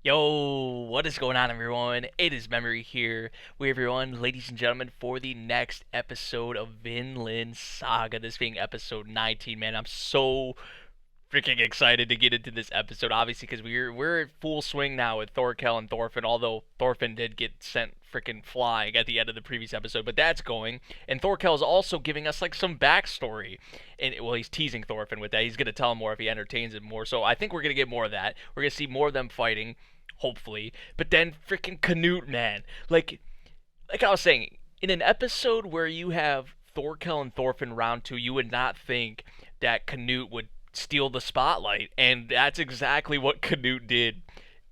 Yo, what is going on, everyone? It is Memory here. We everyone, ladies and gentlemen, for the next episode of Vinland Saga. This being episode 19, man. I'm so freaking excited to get into this episode, obviously, because we're at full swing now with Thorkel and Thorfinn. Although Thorfinn did get sent freaking flying at the end of the previous episode, but that's going. And Thorkel is also giving us like some backstory, and well, he's teasing Thorfinn with that. He's gonna tell him more if he entertains him more. So I think we're gonna get more of that. We're gonna see more of them fighting, hopefully. But then freaking Canute, man, like I was saying, in an episode where you have Thorkel and Thorfinn round two, you would not think that Canute would steal the spotlight, and that's exactly what Canute did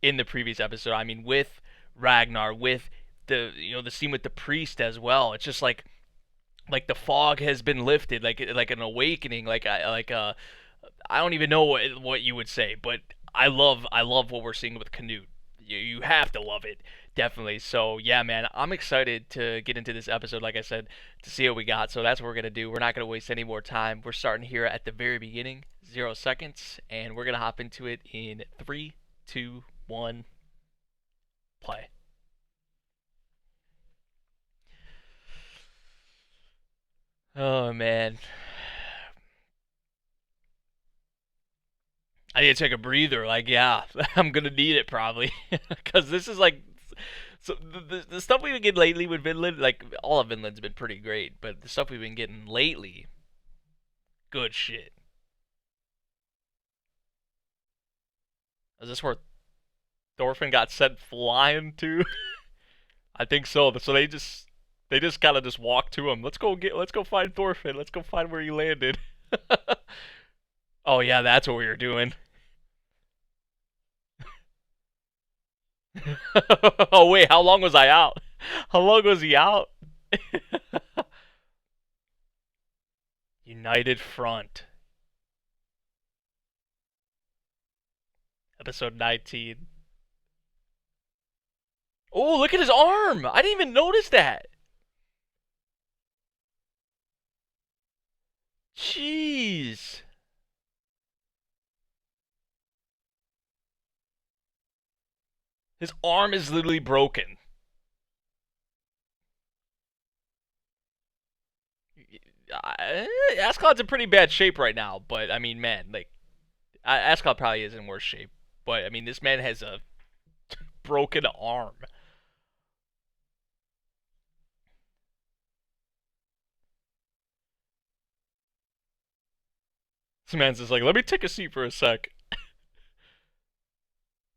in the previous episode. I mean, with Ragnar, with the scene with the priest as well. It's just like the fog has been lifted, like an awakening, I don't even know what you would say, but I love what we're seeing with Canute. You have to love it, definitely. So yeah, man, I'm excited to get into this episode. Like I said, to see what we got. So that's what we're gonna do. We're not gonna waste any more time. We're starting here at the very beginning, 0 seconds, and we're gonna hop into it in three, two, one, play. Oh man, I need to take a breather. Like, yeah, I'm gonna need it probably, because this is like, so the stuff we've been getting lately with Vinland, like all of Vinland's been pretty great, but the stuff we've been getting lately, good shit. Is this where Thorfinn got sent flying to? I think so. So they just kind of just walk to him. Let's go find Thorfinn. Let's go find where he landed. Oh yeah, that's what we were doing. Oh wait, how long was I out? How long was he out? United Front, episode 19. Oh, look at his arm! I didn't even notice that. Jeez. His arm is literally broken. Ascalon's in pretty bad shape right now, but I mean, man, like Ascalon probably is in worse shape. But I mean, this man has a broken arm. This man's just like, let me take a seat for a sec.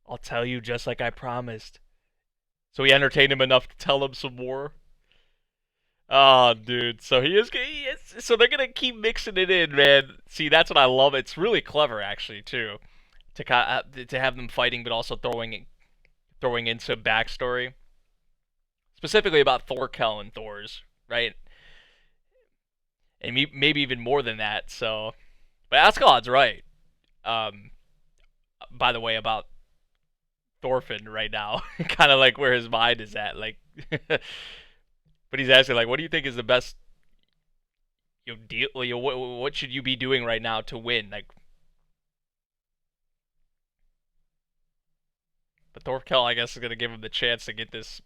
I'll tell you just like I promised. So he entertained him enough to tell him some more. Oh, dude. So so they're gonna keep mixing it in, man. See, that's what I love. It's really clever, actually, too, to have them fighting, but also throwing in some backstory, specifically about Thorkel and Thor's, right? And maybe even more than that. So, but Ascalon's right. Um, by the way, about Thorfinn right now, kind of like where his mind is at, like. But he's asking like, what do you think is the best deal? What should you be doing right now to win? Like, but Thorkel, I guess, is gonna give him the chance to get this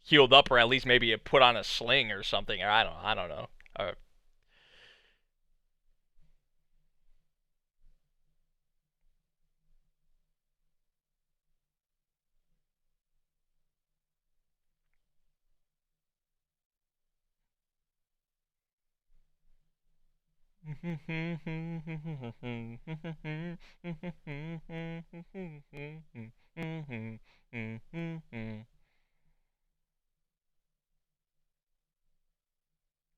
healed up, or at least maybe put on a sling or something. Or I don't know.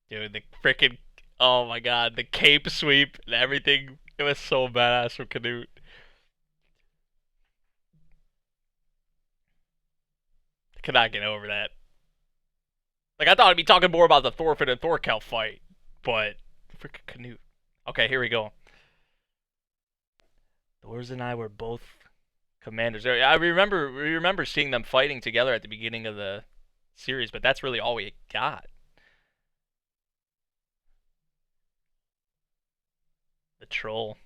Dude, the freaking oh my god, the cape sweep and everything. It was so badass from Canute. I cannot get over that. Like I thought I'd be talking more about the Thorfinn and Thorkel fight, but freaking Canute. Okay, here we go. Thors and I were both commanders. I remember seeing them fighting together at the beginning of the series, but that's really all we got. The troll.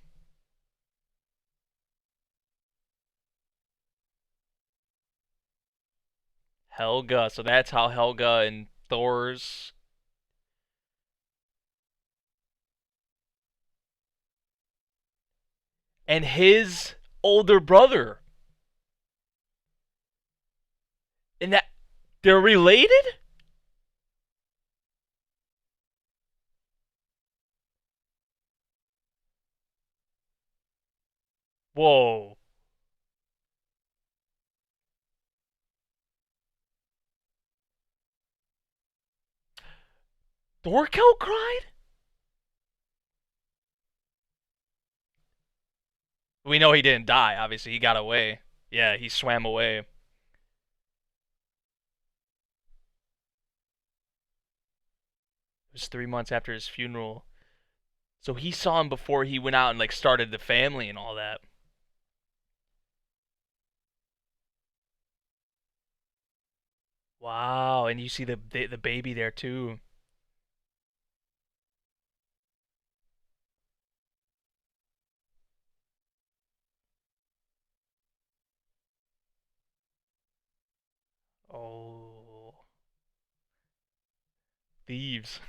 Helga. So that's how Helga and Thor's and his older brother. And that they're related? Whoa. Thorkel cried? We know he didn't die, obviously. He got away. Yeah, he swam away. It was 3 months after his funeral. So he saw him before he went out and like started the family and all that. Wow, and you see the baby there too. Oh, thieves.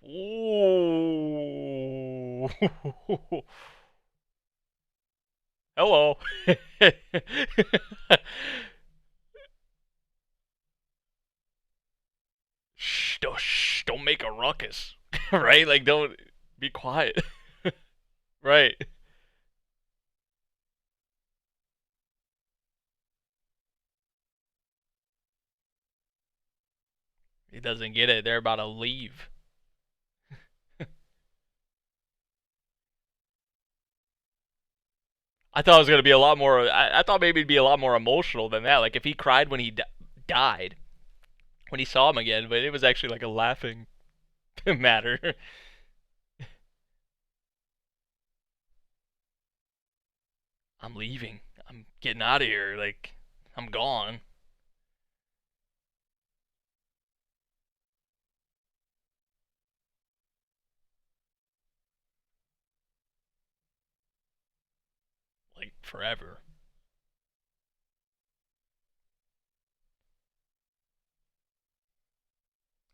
Ooh. Hello. Shh, don't make a ruckus. Right? Like, don't be quiet. Right. He doesn't get it. They're about to leave. I thought it was gonna be a lot more. I thought maybe it'd be a lot more emotional than that. Like if he cried when he died, when he saw him again, but it was actually like a laughing matter. I'm leaving. I'm getting out of here. Like I'm gone. Like forever.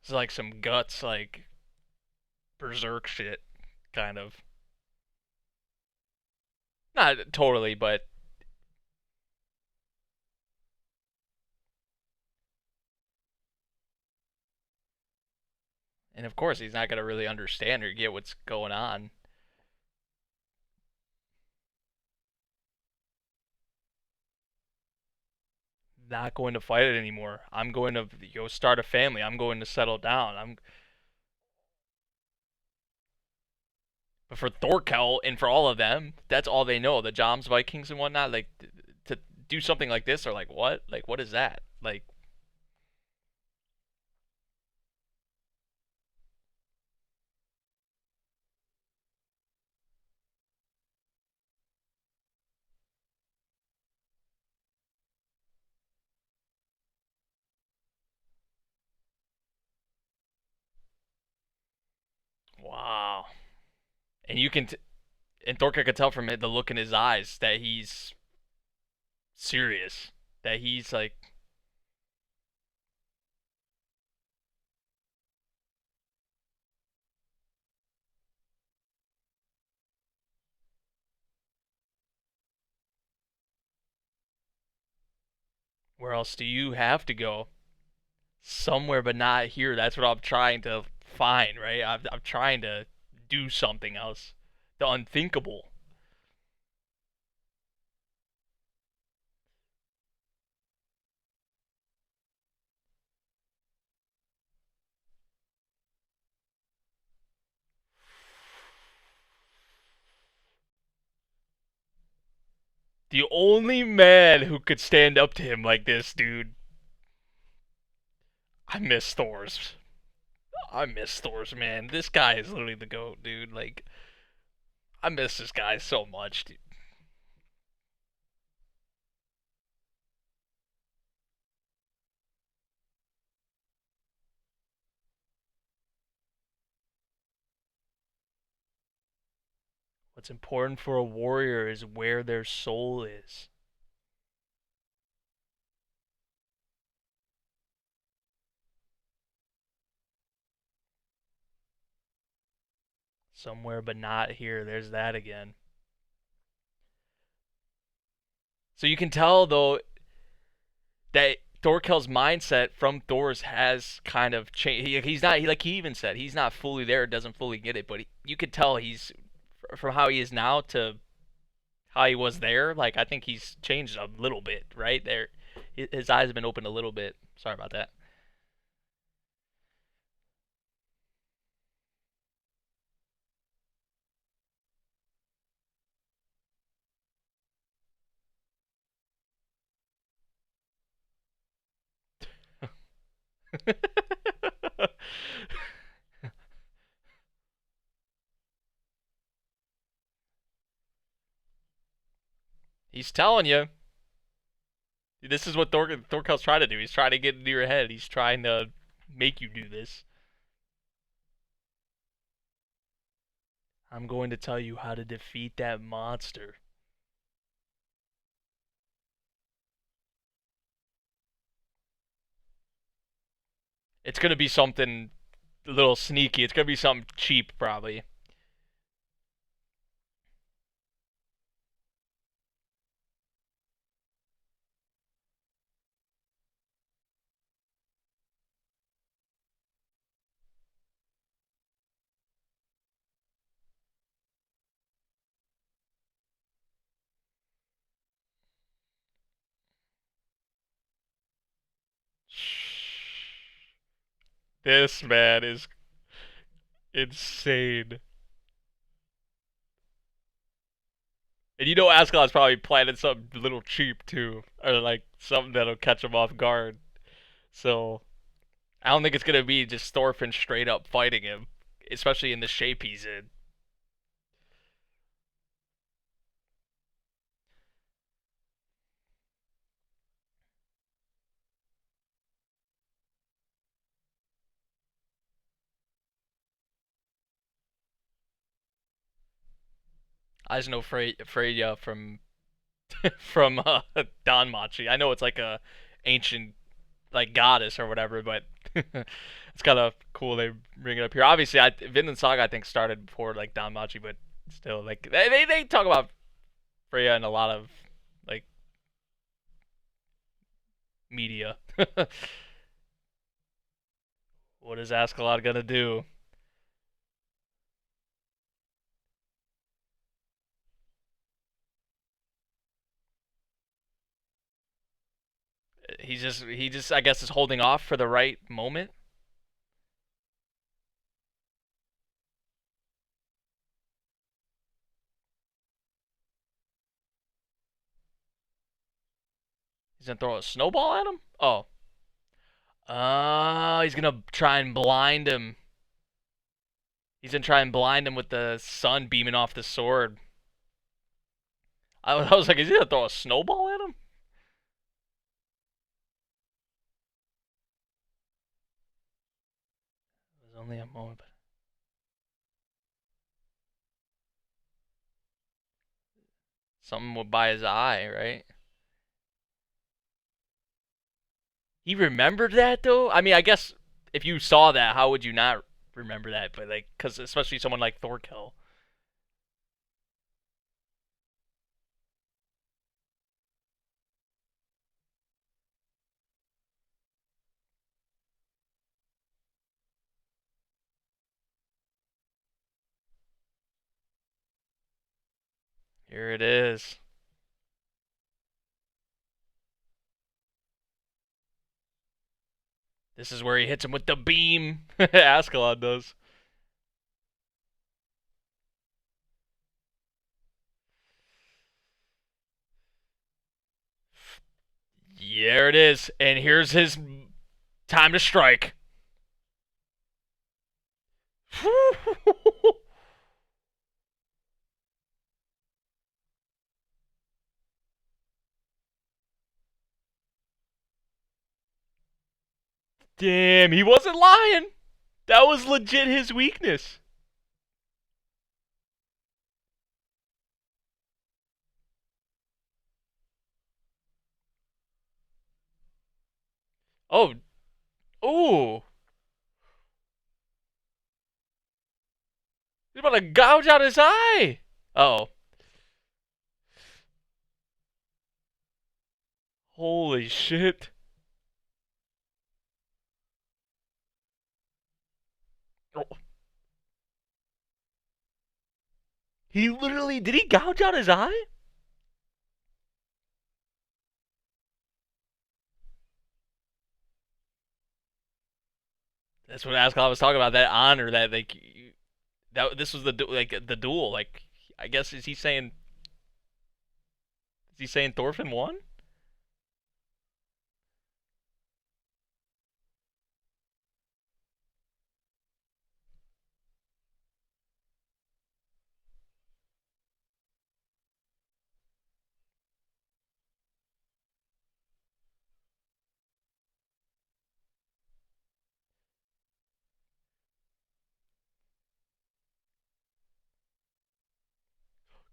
It's like some guts, like berserk shit, kind of. Not totally, but and of course he's not gonna really understand or get what's going on. Not going to fight it anymore. I'm going to start a family. I'm going to settle down. I'm But for Thorkel and for all of them, that's all they know. The Joms, Vikings, and whatnot. Like to do something like this, are like, what? Like, what is that? Like, wow. And you can, and Thorkel could tell from the look in his eyes that he's serious. That he's like, where else do you have to go? Somewhere, but not here. That's what I'm trying to find. Right? I'm trying to do something else. The unthinkable. The only man who could stand up to him like this, dude. I miss Thor's. I miss Thor's, man. This guy is literally the goat, dude. Like, I miss this guy so much, dude. What's important for a warrior is where their soul is. Somewhere but not here. There's that again. So you can tell though that Thorkel's mindset from Thor's has kind of changed. He's not like he even said he's not fully there, doesn't fully get it, but you could tell he's from how he is now to how he was there. Like I think he's changed a little bit, right there. His eyes have been opened a little bit. Sorry about that. He's telling you. This is what Thorkel's trying to do. He's trying to get into your head. He's trying to make you do this. I'm going to tell you how to defeat that monster. It's gonna be something a little sneaky. It's gonna be something cheap, probably. This man is insane. And you know Ascalon's probably planning something a little cheap too. Or like something that'll catch him off guard. So I don't think it's gonna be just Thorfinn straight up fighting him. Especially in the shape he's in. I just know Freya from Danmachi. I know it's like a ancient like goddess or whatever, but it's kind of cool they bring it up here. Obviously, Vinland Saga I think started before like Danmachi, but still like they talk about Freya in a lot of like media. What is Askeladd gonna do? He just I guess is holding off for the right moment. He's gonna throw a snowball at him. Oh, he's gonna try and blind him. He's gonna try and blind him with the sun beaming off the sword. I was like, is he gonna throw a snowball at him? It was only a moment, but something would by his eye, right? He remembered that though. I mean, I guess if you saw that, how would you not remember that? But like, because especially someone like Thorkel. Here it is. This is where he hits him with the beam. Ascalon does. There it is, and here's his time to strike. Damn, he wasn't lying. That was legit his weakness. Oh, ooh. He's about to gouge out his eye. Oh, holy shit. Oh, he literally, did he gouge out his eye? That's what Ascalon was talking about. That honor, that like, that this was the like the duel. Like, I guess is he saying Thorfinn won?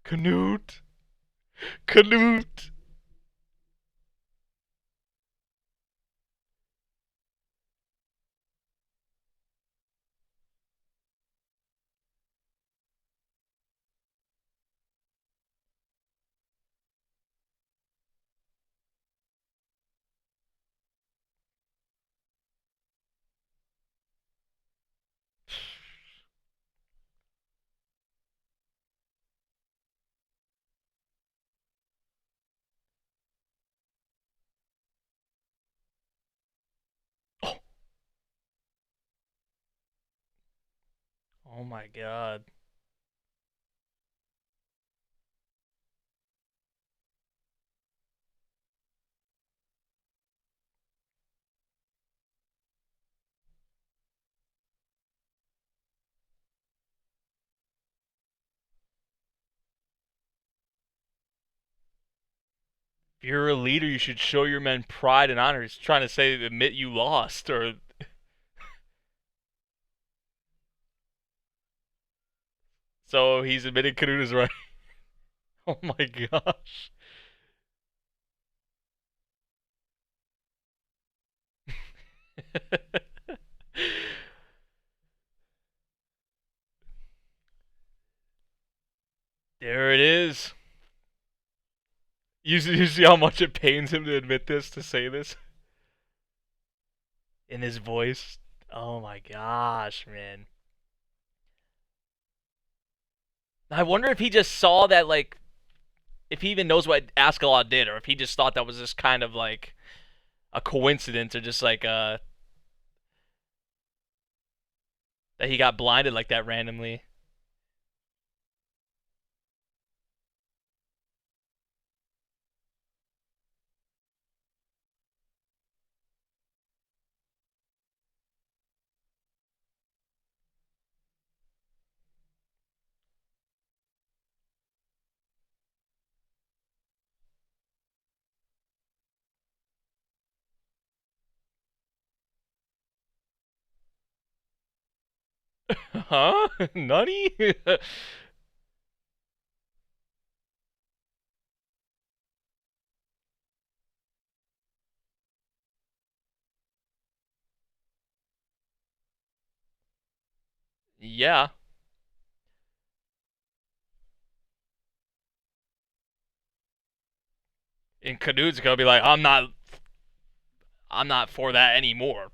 Canute, Canute. Oh, oh my god. If you're a leader, you should show your men pride and honor. He's trying to say, admit you lost, or so he's admitted Canute is right. Oh my gosh. There it is. You see how much it pains him to admit this, to say this in his voice. Oh my gosh, man. I wonder if he just saw that, like, if he even knows what Ascalon did, or if he just thought that was just kind of like a coincidence, or just like that he got blinded like that randomly. Huh? Nutty? Yeah. And Canute's gonna be like, I'm not for that anymore.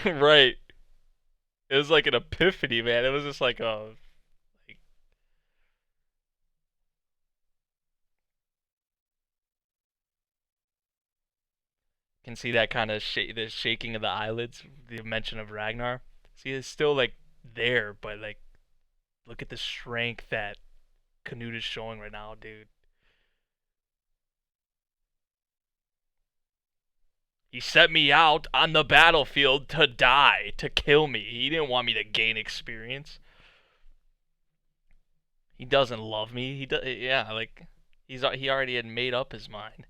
Right. It was like an epiphany, man. It was just like a like, can see that kind of the shaking of the eyelids, the mention of Ragnar. See, it's still like there, but like, look at the strength that Canute is showing right now, dude. He set me out on the battlefield to die, to kill me. He didn't want me to gain experience. He doesn't love me. He does, yeah, like he already had made up his mind.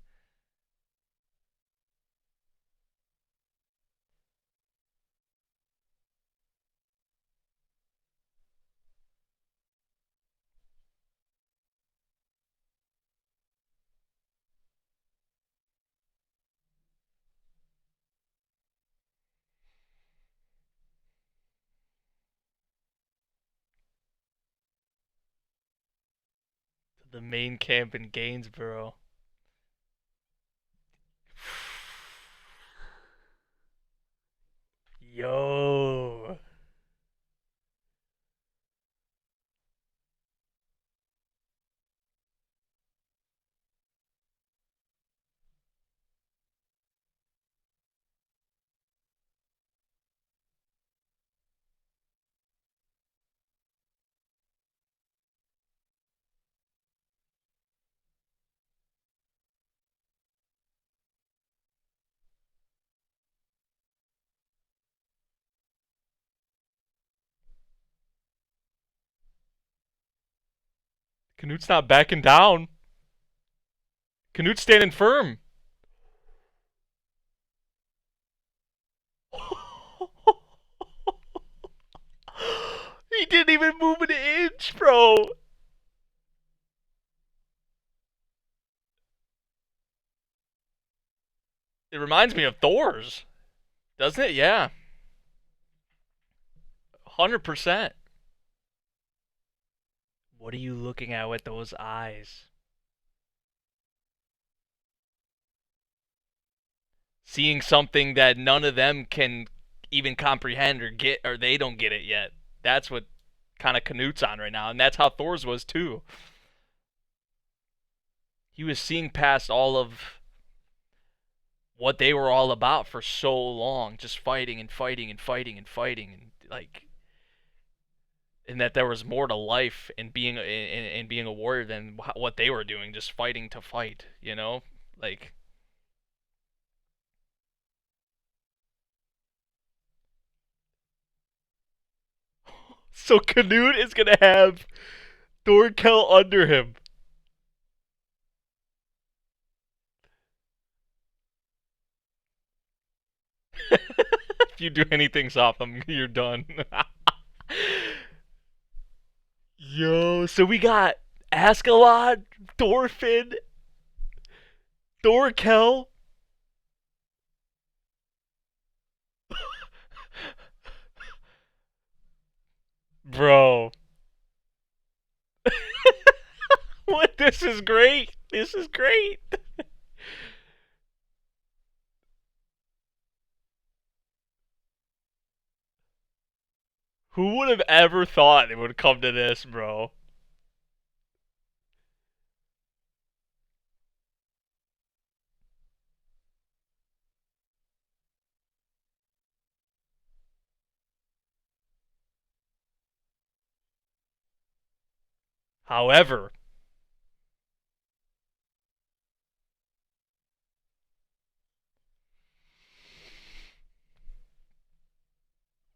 The main camp in Gainesboro. Yo. Canute's not backing down. Canute's standing firm. He didn't even move an inch, bro. It reminds me of Thor's, doesn't it? Yeah, 100%. What are you looking at with those eyes? Seeing something that none of them can even comprehend or get, or they don't get it yet. That's what kind of Canute's on right now, and that's how Thor's was too. He was seeing past all of what they were all about for so long, just fighting and fighting and fighting and fighting, and like, and that there was more to life and being a warrior than what they were doing, just fighting to fight. You know, like. So Canute is gonna have Thorkel under him. If you do anything soft, you're done. Yo, so we got Ascalon, Thorfinn, Thorkel. Bro. What? This is great. This is great. Who would have ever thought it would come to this, bro? However,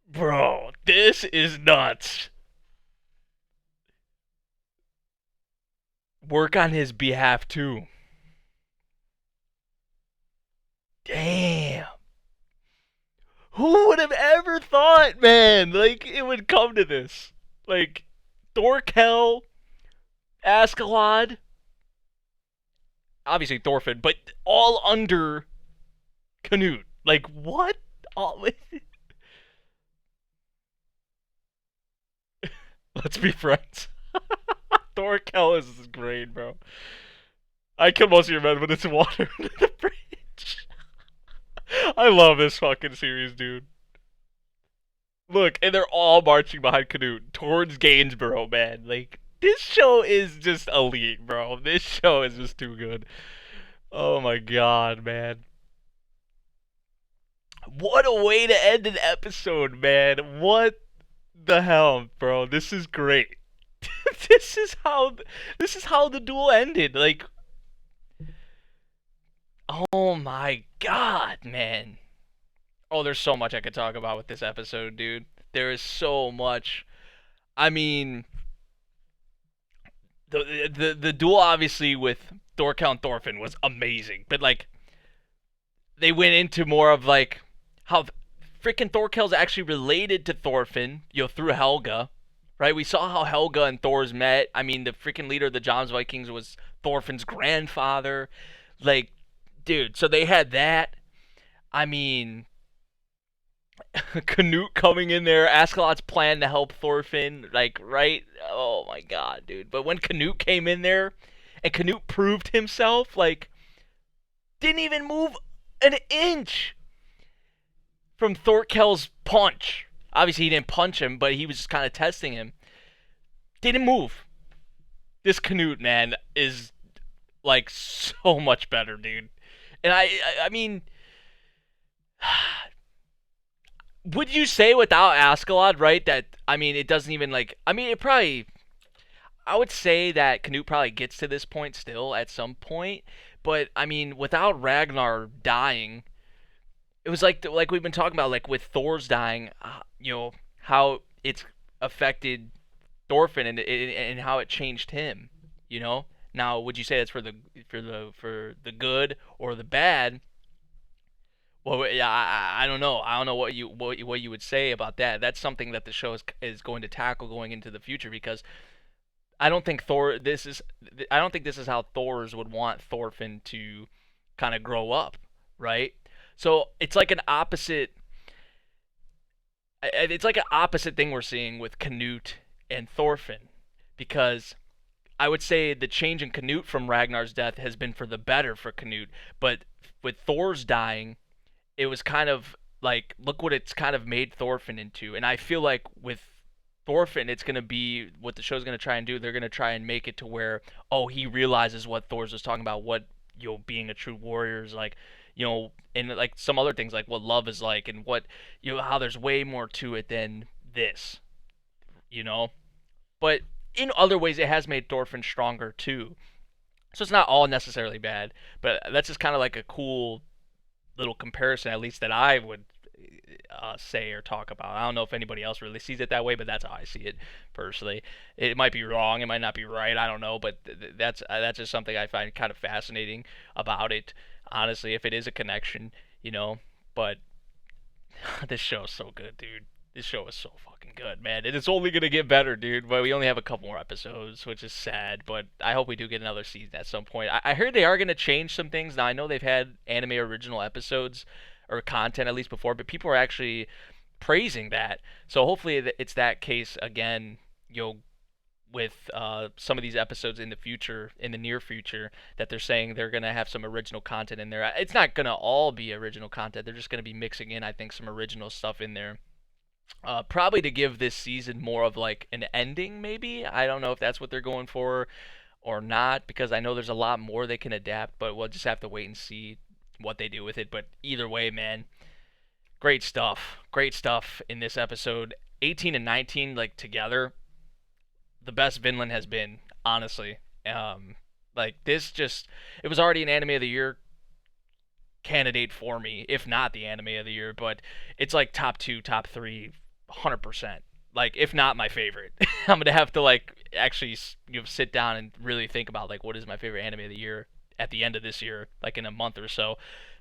bro, this is nuts. Work on his behalf too. Damn. Who would have ever thought, man? Like, it would come to this. Like, Thorkel, Ascalon, obviously Thorfinn, but all under Canute. Like, what? All... Let's be friends. Thorkel is great, bro. I killed most of your men, but it's water under the bridge. I love this fucking series, dude. Look, and they're all marching behind Canute towards Gainesboro, man. Like, this show is just elite, bro. This show is just too good. Oh my god, man. What a way to end an episode, man. What the hell, bro? This is great. this is how the duel ended. Like, oh my god, man. Oh, there's so much I could talk about with this episode, dude. There is so much. I mean, the duel obviously with Thorkel and Thorfinn was amazing, but like they went into more of like how freaking Thorkel's actually related to Thorfinn, through Helga, right? We saw how Helga and Thor's met. I mean, the freaking leader of the Jomsvikings was Thorfinn's grandfather. Like, dude, so they had that. I mean, Canute coming in there, Askeladd's plan to help Thorfinn, like, right? Oh my god, dude. But when Canute came in there, and Canute proved himself, like, didn't even move an inch from Thorkel's punch. Obviously, he didn't punch him, but he was just kind of testing him. Didn't move. This Canute, man, is, like, so much better, dude. And I mean, would you say without Askeladd, right? That I mean, it doesn't even like. I mean, it probably. I would say that Canute probably gets to this point still at some point, but I mean, without Ragnar dying, it was like we've been talking about, like with Thor's dying, how it's affected Thorfinn and how it changed him. You know. Now, would you say that's for the good or the bad? Well, yeah, I don't know. I don't know what you would say about that. That's something that the show is going to tackle going into the future because I don't think Thor. This is I don't think this is how Thor's would want Thorfinn to kind of grow up, right? So it's like an opposite. It's like an opposite thing we're seeing with Canute and Thorfinn, because I would say the change in Canute from Ragnar's death has been for the better for Canute, but with Thor's dying, it was kind of like, look what it's kind of made Thorfinn into. And I feel like with Thorfinn, it's gonna be what the show's gonna try and do. They're gonna try and make it to where, oh, he realizes what Thor's was talking about, what being a true warrior is like, and like some other things like what love is like, and what how there's way more to it than this, you know. But in other ways, it has made Thorfinn stronger too. So it's not all necessarily bad, but that's just kind of like a cool little comparison, at least that I would say or talk about. I don't know if anybody else really sees it that way, but that's how I see it personally. It might be wrong, it might not be right. I don't know, but that's just something I find kind of fascinating about it. Honestly, if it is a connection, you know. But this show's so good, dude. This show is so fucking good, man. And it's only gonna get better, dude. But we only have a couple more episodes, which is sad. But I hope we do get another season at some point. I heard they are gonna change some things. Now I know they've had anime original episodes or content at least before, but people are actually praising that. So hopefully it's that case again. With some of these episodes in the future, in the near future, that they're saying they're gonna have some original content in there. It's not gonna all be original content. They're just gonna be mixing in, I think, some original stuff in there. Probably to give this season more of like an ending, maybe. I don't know if that's what they're going for or not, because I know there's a lot more they can adapt, but we'll just have to wait and see what they do with it. But either way, man, great stuff. Great stuff in this episode. 18 and 19, like together, the best Vinland has been, honestly. Like this just, it was already an anime of the year candidate for me, if not the anime of the year, but it's like top two, top three, 100%. Like, if not my favorite. I'm gonna have to like actually sit down and really think about like what is my favorite anime of the year at the end of this year, like in a month or so.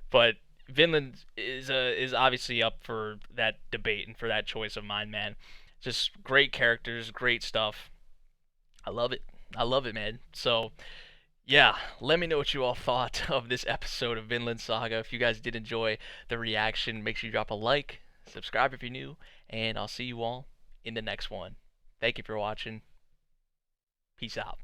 But Vinland is obviously up for that debate and for that choice of mine, man. Just great characters, great stuff. I love it. I love it, man. So yeah, let me know what you all thought of this episode of Vinland Saga. If you guys did enjoy the reaction, make sure you drop a like, subscribe if you're new, and I'll see you all in the next one. Thank you for watching. Peace out.